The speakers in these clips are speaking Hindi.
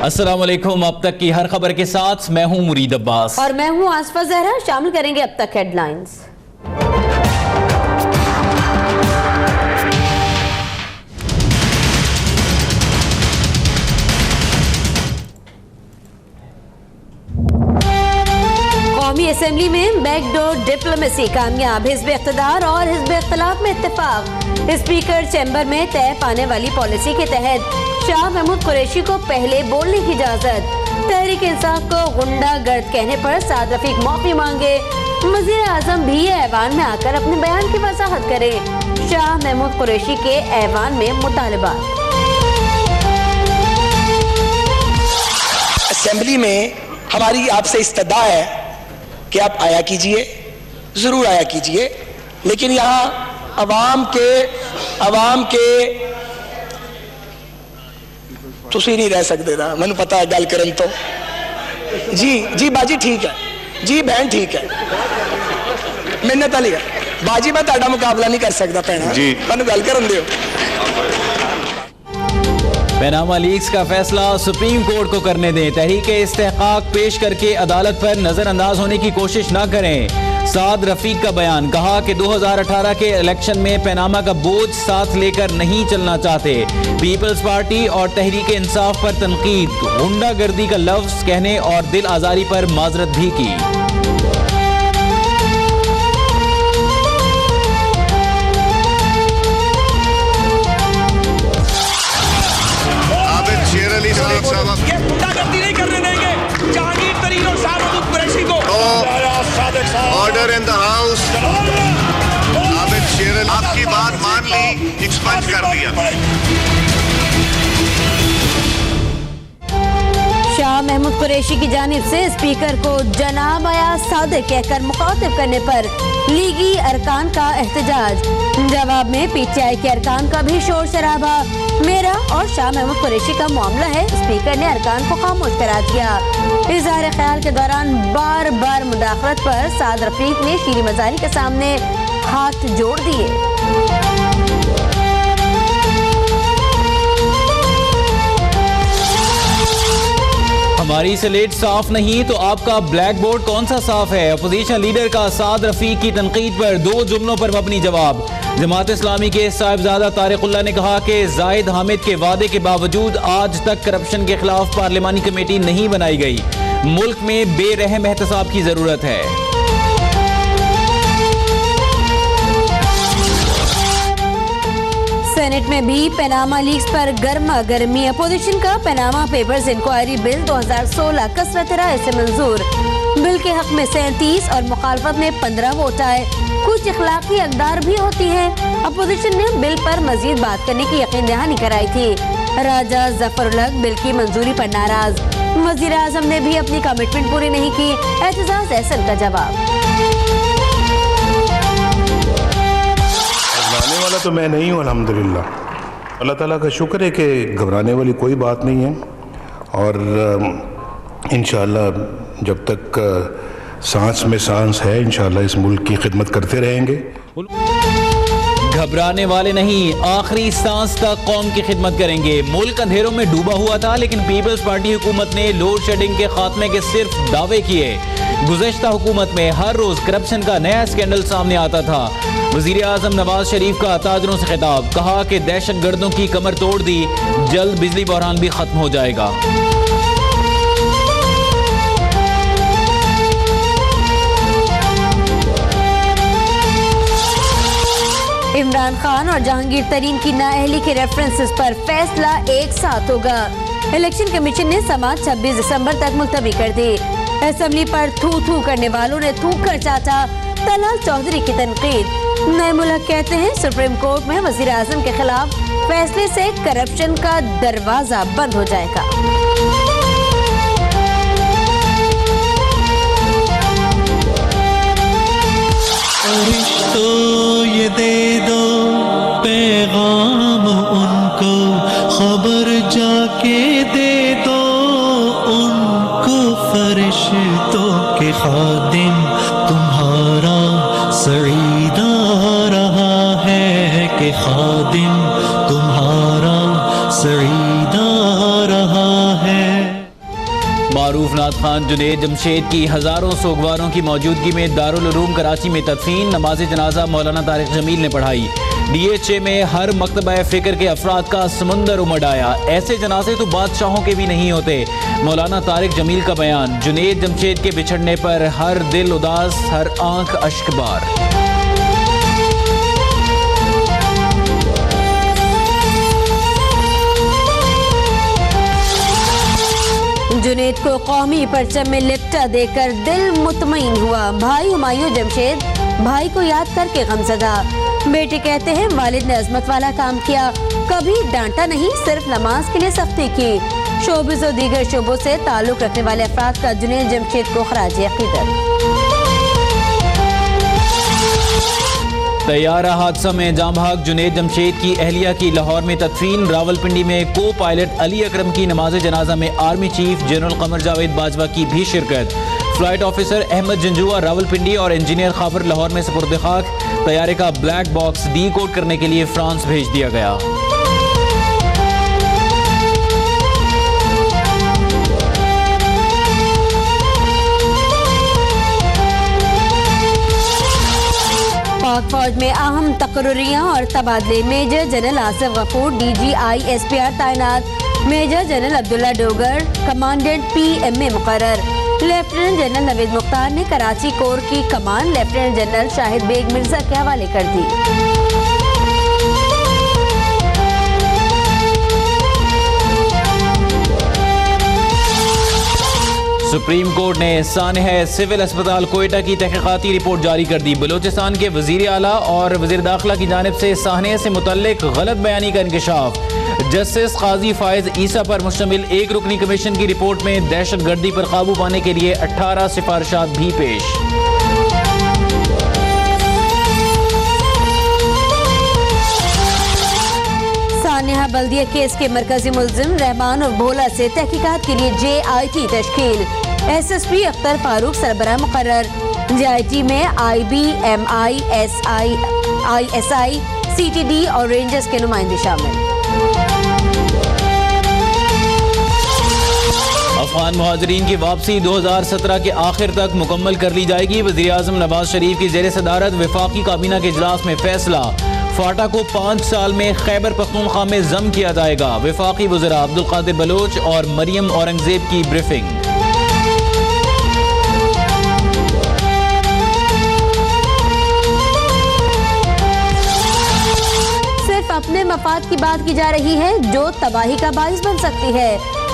अस्सलाम वालेकुम। अब तक की हर खबर के साथ मैं हूं मुरीद अब्बास और मैं हूं आसफा जहरा। शामिल करेंगे अब तक हेडलाइंस। कौमी असेंबली में बैकडोर डिप्लोमेसी कामयाब, हिज़्ब इक़्तिदार और हिज़्ब इख्तिलाफ में इत्तेफाक। स्पीकर चैम्बर में तय पाने वाली पॉलिसी के तहत शाह महमूद कुरैशी को पहले बोलने की इजाजत। तहरीक इंसाफ को गुंडागर्द कहने पर साद रफीक माफी मांगे। वज़ीर आज़म भी ऐवान में आकर अपने बयान की वजाहत करे। शाह महमूद कुरैशी के ऐवान में मुतालबात। असेंबली में हमारी आपसे इस्तदा है कि आप आया कीजिए, जरूर आया कीजिए, लेकिन यहाँ अवाम के तुसी नहीं रह सकते ना, मैंने पता है गल करन तो। जी बाजी ठीक है, जी बहन ठीक है, मिन्नत वाली है बाजी, मैं ताड़ा मुकाबला नहीं कर सकता भैना जी, मैंने गल करन दियो। पनामा लीक्स का फैसला सुप्रीम कोर्ट को करने दें। तहरीक इस्तेहकाक पेश करके अदालत पर नजरअंदाज होने की कोशिश न करें। साद रफीक का बयान, कहा कि 2018 के इलेक्शन में पनामा का बोझ साथ लेकर नहीं चलना चाहते। पीपल्स पार्टी और तहरीक इंसाफ पर तनकीद, गुंडागर्दी का लफ्ज कहने और दिल आजारी पर माजरत भी की। ये गुंडागर्दी नहीं करने देंगे जहांगीर तरीन और शाह महमूद कुरैशी को। Order in the house. Abid शेर अली आपकी बात मान ली, एक्सपंज कर दिया। शाह महमूद कुरैशी की जानिब से स्पीकर को जनाब या सादिक कहकर मुखातिब करने पर लीगी अरकान का एहतजाज। जवाब में पीटीआई के अरकान का भी शोर शराबा। मेरा और शाह महमूद कुरैशी का मामला है, स्पीकर ने अरकान को खामोश करा दिया। इज़हार ख्याल के दौरान बार बार मुदाखलत पर साद रफीक ने शीरी मजारी के सामने हाथ जोड़ दिए। हमारी स्लेट साफ नहीं तो आपका ब्लैक बोर्ड कौन सा साफ है? अपोजिशन लीडर का साद रफीक की तनकीद पर 2 जुमलों पर मबनी जवाब। जमात इस्लामी के साहिबजादा तारिकुल्लाह ने कहा कि जाहिद हामिद के वादे के बावजूद आज तक करप्शन के खिलाफ पार्लिमानी कमेटी नहीं बनाई गई। मुल्क में बेरहम एहतसाब की जरूरत है। सेनेट में भी पनामा लीक्स पर गर्मा गर्मी। अपोजिशन का पनामा पेपर्स इंक्वायरी बिल 2016 कसरत राय से मंजूर। बिल के हक में 37 और मुखालफत में 15 वोट आए। कुछ इखलाकी अकदार भी होती हैं। अपोजिशन ने बिल पर मजीद बात करने की यकीन दहानी कराई थी। राजा जफरुल बिल की मंजूरी पर नाराज। वज़ीर आज़म ने भी अपनी कमिटमेंट पूरी नहीं की। एहतजाज एहसन का जवाब। घबराने वाला तो मैं नहीं हूँ, अल्हम्दुलिल्लाह। अल्लाह ताला का शुक्र है कि घबराने वाली कोई बात नहीं है। और इंशाअल्लाह जब तक सांस में सांस है, इंशाअल्लाह इस मुल्क की खिदमत करते रहेंगे। घबराने वाले नहीं, आखिरी सांस तक कौम की खिदमत करेंगे। मुल्क अंधेरों में डूबा हुआ था, लेकिन पीपल्स पार्टी हुकूमत ने लोड शेडिंग के खात्मे के सिर्फ दावे किए। गुज़श्ता हुकूमत में हर रोज करप्शन का नया स्कैंडल सामने आता था। वज़ीर आज़म नवाज शरीफ का ताजरों से खिताब, कहा कि दहशत गर्दों की कमर तोड़ दी, जल्द बिजली बहरान भी खत्म हो जाएगा। इमरान खान और जहांगीर तरीन की नाअहली के रेफरेंसेस पर फैसला एक साथ होगा। इलेक्शन कमीशन ने समाअत 26 दिसंबर तक मुलतवी कर दी। असेंबली पर थू थू करने वालों ने थूक कर चाटा। तलाल चौधरी की तनकीद। नए मुल्क कहते हैं सुप्रीम कोर्ट में वज़ीर आज़म के खिलाफ फैसले से करप्शन का दरवाजा बंद हो जाएगा। तो ये दे दो पैगाम उनको, खबर जाके दे दो उनको, फरिश्तों के खादिम तुम्हारा सईदा रहा है कि खादिम तुम्हारा सईदा रहा है। मारूफ नात खान जुनेद जमशेद की हज़ारों सोगवारों की मौजूदगी में दारुल उलूम कराची में तदफीन। नमाज जनाजा मौलाना तारिक जमील ने पढ़ाई। DHA में हर मकतबा फ़िक्र के अफराद का समुंदर उमड़ आया। ऐसे जनाजे तो बादशाहों के भी नहीं होते। मौलाना तारिक जमील का बयान। जुनेद जमशेद के बिछड़ने पर हर दिल उदास, हर आंख अश्कबार। जुनेद को कौमी परचम में लिपटा देकर दिल मुतमईन हुआ। भाई हुमायूं जमशेद भाई को याद करके गमज़दा। बेटे कहते हैं वालिद ने अजमत वाला काम किया, कभी डांटा नहीं, सिर्फ नमाज के लिए सख्ती की। शोबिज़ और दीगर शोबों से ताल्लुक रखने वाले अफराद का जुनेद जमशेद को खराज अक़ीदत। तैयारा हादसा में जाँ भाग जुनेद जमशेद की अहलिया की लाहौर में तदफीन। रावलपिंडी में को पायलट अली अकरम की नमाज जनाजा में army chief general Qamar Javed Bajwa की भी शिरकत। फ्लाइट ऑफिसर अहमद जंजुआ रावलपिंडी और इंजीनियर खाबर लाहौर में सुपुर्द खाक। तैयारे का ब्लैक बॉक्स डी कोड करने के लिए फ्रांस भेज दिया गया। पाक फौज में अहम तकर्रियां और तबादले। Major general Asif Ghafoor DGI SPR तैनात। Major general Abdullah Dogar commandant PM में मुकर्रर। लेफ्टिनेंट जनरल नवीद मुख्तार ने कराची कोर की कमान लेफ्टिनेंट जनरल शाहिद बेग मिर्जा के हवाले कर दी। सुप्रीम कोर्ट ने सानह सिविल अस्पताल कोयटा की तहकीकाती रिपोर्ट जारी कर दी। बलोचिस्तान के वजीर आला और वजीर दाखिला की जानिब से सानह से मुतल्लिक गलत बयानी का इंकशाफ। जस्टिस काजी फायज ईसा पर मुश्तमिल एक रुकनी कमीशन की रिपोर्ट में दहशत गर्दी पर काबू पाने के लिए 18 सिफारिशात भी पेश। सानिया बल्दिया केस के मरकजी मुल्जिम रहमान और भोला से तहकीकात के लिए JIT तश्कील। SSP अख्तर फारूक सरबराह मुकर्रर। JIT में IB, MI, SI, ISI, CTD और रेंजर्स के नुमाइंदे शामिल। अफगान मुहाजिरीन की वापसी 2017 के आखिर तक मुकम्मल कर ली जाएगी। वज़ीर आज़म नवाज शरीफ की ज़ेर सदारत वफाकी काबीना के इजलास में फैसला। फाटा को 5 साल में खैबर पख्तूनख्वा में जम किया जाएगा। वफाकी वज़रा अब्दुल कादिर बलोच और मरियम औरंगजेब की ब्रीफिंग। सिर्फ अपने मफाद की बात की जा रही है जो तबाही का बाइस बन सकती है।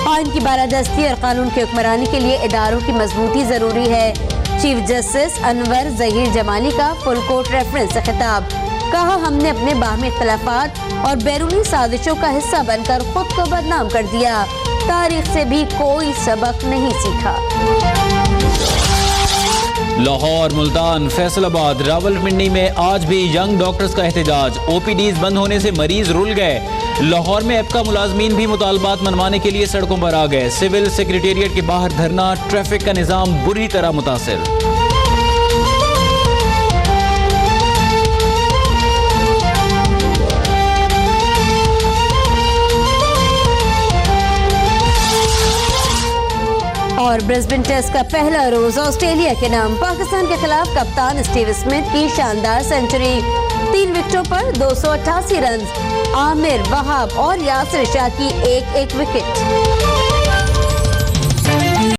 आइन की बालादस्ती और कानून की हुक्मरानी के लिए इदारों की मजबूती जरूरी है। चीफ जस्टिस अनवर जहीर जमाली का फुल कोर्ट रेफरेंस से खिताब। कहा हमने अपने बाहमी इख्तलाफात और बैरूनी साजिशों का हिस्सा बनकर खुद को बदनाम कर दिया। तारीख से भी कोई सबक नहीं सीखा। लाहौर, मुल्तान, फैसलाबाद, रावलपिंडी में आज भी यंग डॉक्टर्स का एहतजाज। OPDs बंद होने से मरीज रुल गए। लाहौर में एपका मुलाजमीन भी मुतालबात मनवाने के लिए सड़कों पर आ गए। सिविल सेक्रेटेरिएट के बाहर धरना। ट्रैफिक का निजाम बुरी तरह मुतासिर। और ब्रिस्बेन टेस्ट का पहला रोज ऑस्ट्रेलिया के नाम। पाकिस्तान के खिलाफ कप्तान स्टीव स्मिथ की शानदार सेंचुरी। 3 विकेटों पर 288 रन। आमिर, वहाब और यासिर शाह की एक विकेट।